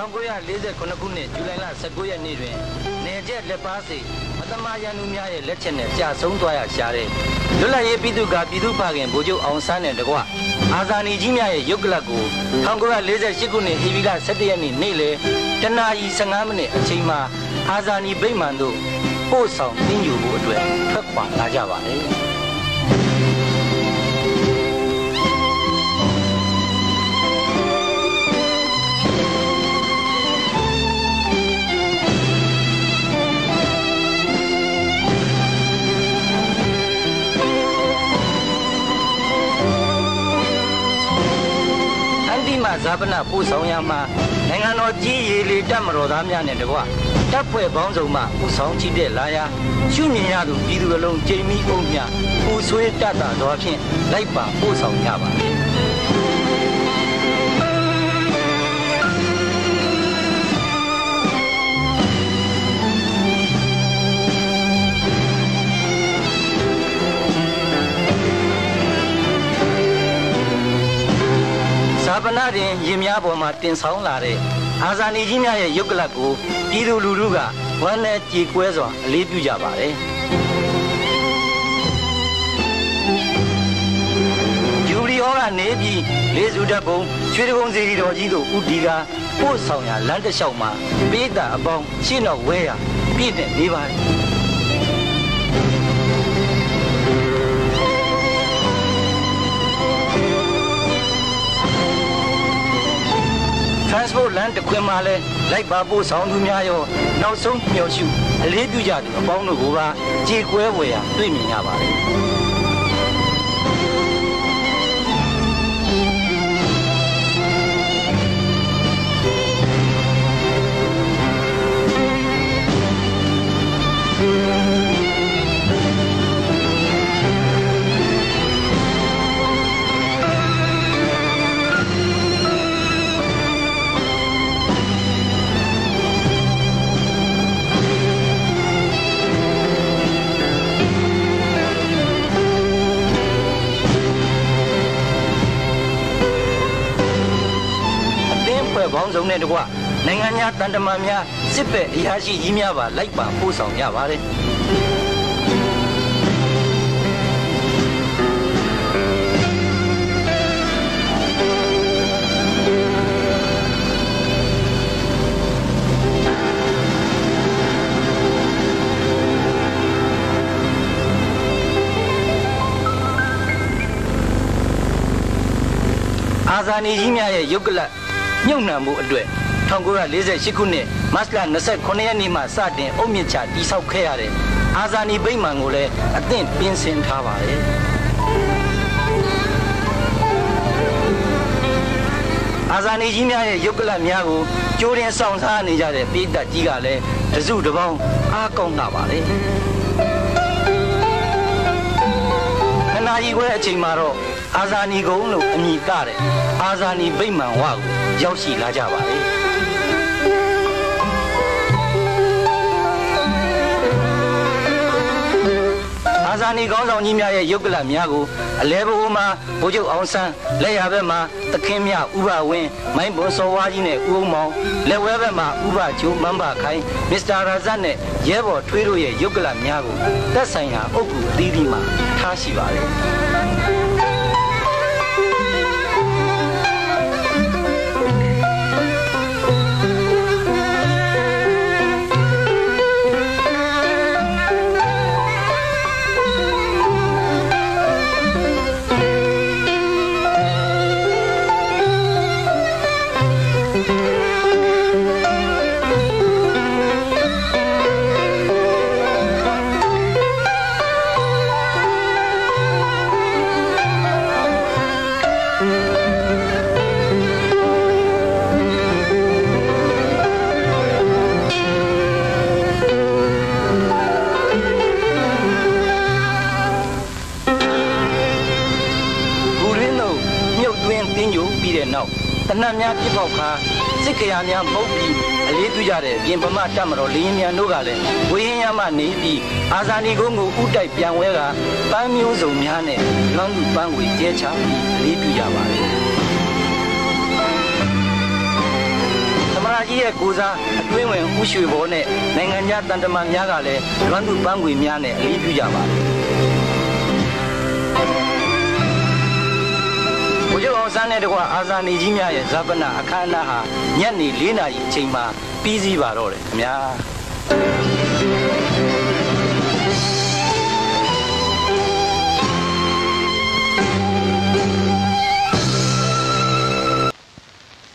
1949ခုနှစ်ဇူလိုင်လ19ရက်နေ့တွင်နေကျက်လက်ပါစီမသမရန်သူများရဲ့လက်ချက်နဲ့ကြာဆုံးသွားရရှာတဲ့လွတ်လပ်ရေးပြည်သူ့ဖခင်ဗိုလ်ချုပ်အောင်ဆန်းနဲ့တကွအာဇာနည်ကြီးများရဲ့ရုပ်ကလပ်ကို1948ခုနှစ်ဧပြီလ17ရက်နေ့နေ့လယ်တနာရီ15မိနစ်အချိန်မှာအာဇာနည်ဗိမာန်သို့ပို့ဆောင်သင်ယူဖို့အတွက်ထွက်ခွာလာကြပါလေဇာပနာပို့ဆောင်ရမှာနိုင်ငံတော်ကြီးရေလီတပ်မတော်သားများနဲ့တကွတပ်ဖွဲ့ပေါင်းစုံမှပူဆောင်ချီတဲ့လာရာရှုမြင်ရသူပြည်သူအလုံးကြိမ်မီအုံများပူဆွေးတတ်တာသောဖြင့်လိုက်ပါပို့ဆောင်ကြပါလေဇာပနာတွင်ရင်များပေါ်မှာတင်ဆောင်လာတဲ့အာဇာနည်ကြီးများရဲ့ရုပ်ကလပ်ကိုပြည်သူလူထုကဝမ်းနဲ့ကြေကွဲစွာအလေးပြုကြပါတယ်ဂျူရီဟောကနေပြီးလေးစုတပ်ပုံရွှေတကုံစီရီတော်ကြီးတို့ဦးဒီကပို့ဆောင်ရာလမ်းတစ်လျှောက်မှာပေးတာအပေါင်းရှင်းတော့ဝဲရပြည့်တဲ့နေပါတယ်transport လမ်းတစ်ခွင်မှာလဲလိုက်ပါပို့ဆောင်သူများရောနောက်ဆုံးမျှော်ရှုအလေးပြုကြသူအပေါင်းတို့ကိုပါကြေကွဲဝယ်ရတွေ့မြင်ရပါတယ်ပေါင်းစုံနဲ့တကွနိုင်ငံများတန်တမာများစစ်ဘက်အရာရှိကြီးများပါလိုက်ပါပို့ဆောင်ကြပါတယ်အာဇာနည်ကြီးများရဲ့ရုပ်ကလပ်ညှုံနှံမှုအတွက်1948ခုနှစ်မတ်လ29ရက်နေ့မှစတင်အုတ်မြင့်ချတိဆောက်ခဲ့ရတဲ့အာဇာနည်ဗိမာန်ကိုလည်းအသင့်ပြင်ဆင်ထားပါတယ်အာဇာနည်ကြီးများရဲ့ရုပ်ကလပ်များကိုကြိုးတင်ဆောင်စားနေကြတဲ့ပြည်သက်ကြီးကလည်းတစုတပေါင်းအားကောင်းလာပါလေခဏကြီးခွဲအချိန်မှာတော့အာဇာနည်ကုန်းလို့အမည်ကတဲ့အာဇာနည်ဗိမာန်ဝကိုရောက်ရှိလာကြပါလေအာဇာနည်ကောင်းဆောင်ကြီးများရဲ့ရုပ်ကလပ်များကိုအလဲဘိုးမှာဗိုလ်ချုပ်အောင်ဆန်းလက်ရဘက်မှာသခင်မြဥပဝင်းမိုင်းဘွန်စောဝါကြီးနဲ့ဦးမောင်လက်ဝဲဘက်မှာဥပချိုးမန်းပါခိုင်မစ္စတာရာဇတ်နဲ့ရဲဘော်ထွေးတို့ရဲ့ရုပ်ကလပ်များကိုသက်ဆိုင်ရာအုပ်ကူအသီးသီးမှာထားရှိပါတယ်တနတ်များပြစ်ပေါက်ခါစစ်ခရာများပုတ်ပြီးအလေးပြုကြတဲ့ပြင်ပမတပ်မတော်လင်းမြန်တို့ကလည်းဝေးရင်ရမှနေပြီးအာဇာနည်ကုန်းကိုဥတိုက်ပြန်ဝဲကပန်းမျိုးစုံများနဲ့လွမ်းသူပန်းဝေကျဲချပြီးအလေးပြုကြပါတယ်သမရ ကြီးရဲ့ကိုစားအတွင်းဝင်ဥရွှေဘောနဲ့နိုင်ငံခြားတန်တမာများကလည်းလွမ်းသူပန်းခွေများနဲ့အလေးပြုကြပါတယ်ဘိုးချုပ်အောင်ဆန်းနဲ့တကွအာဇာနည်ကြီးများရဲ့ဇာပနာအခမ်းအနားဟာညနေ4 နာရီအချိန်မှာပြီးစီးပါတော့တယ်ခင်ဗျာ